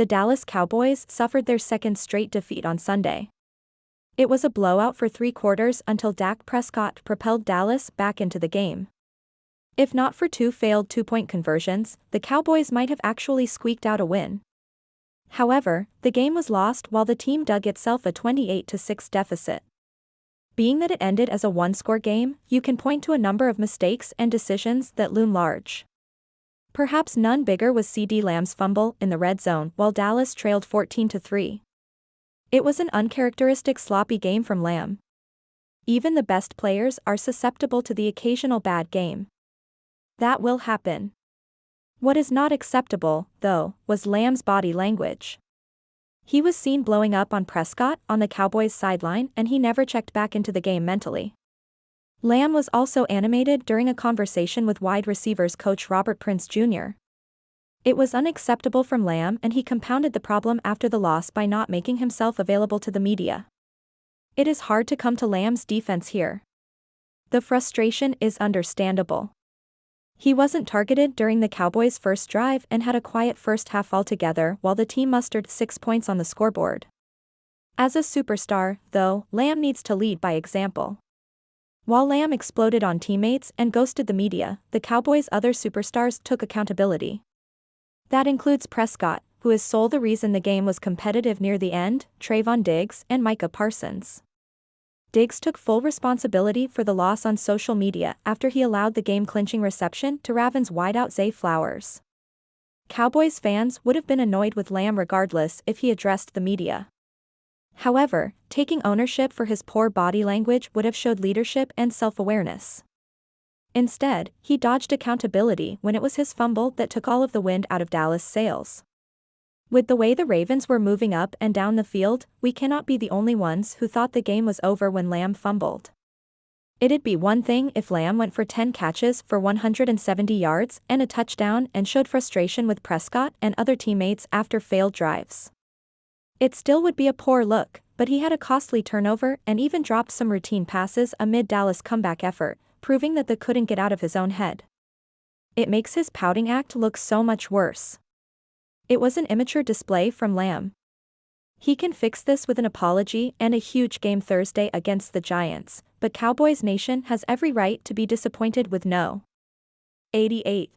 the Dallas Cowboys suffered their second straight defeat on Sunday. It was a blowout for 3 quarters until Dak Prescott propelled Dallas back into the game. If not for 2 failed 2-point conversions, the Cowboys might have actually squeaked out a win. However, the game was lost while the team dug itself a 28-6 deficit. Being that it ended as a one-score game, you can point to a number of mistakes and decisions that loom large. Perhaps none bigger was CeeDee Lamb's fumble in the red zone while Dallas trailed 14-3. It was an uncharacteristic sloppy game from Lamb. Even the best players are susceptible to the occasional bad game. That will happen. What is not acceptable, though, was Lamb's body language. He was seen blowing up on Prescott on the Cowboys' sideline, and he never checked back into the game mentally. Lamb was also animated during a conversation with wide receivers coach Robert Prince Jr. It was unacceptable from Lamb, and he compounded the problem after the loss by not making himself available to the media. It is hard to come to Lamb's defense here. The frustration is understandable. He wasn't targeted during the Cowboys' first drive and had a quiet first half altogether while the team mustered 6 points on the scoreboard. As a superstar, though, Lamb needs to lead by example. While Lamb exploded on teammates and ghosted the media, the Cowboys' other superstars took accountability. That includes Prescott, who is sole the reason the game was competitive near the end, Trayvon Diggs, and Micah Parsons. Diggs took full responsibility for the loss on social media after he allowed the game-clinching reception to Ravens wideout Zay Flowers. Cowboys fans would have been annoyed with Lamb regardless if he addressed the media. However, taking ownership for his poor body language would have showed leadership and self-awareness. Instead, he dodged accountability when it was his fumble that took all of the wind out of Dallas' sails. With the way the Ravens were moving up and down the field, we cannot be the only ones who thought the game was over when Lamb fumbled. It'd be one thing if Lamb went for 10 catches for 170 yards and a touchdown and showed frustration with Prescott and other teammates after failed drives. It still would be a poor look, but he had a costly turnover and even dropped some routine passes amid Dallas' comeback effort, proving that they couldn't get out of his own head. It makes his pouting act look so much worse. It was an immature display from Lamb. He can fix this with an apology and a huge game Thursday against the Giants, but Cowboys Nation has every right to be disappointed with no. 88.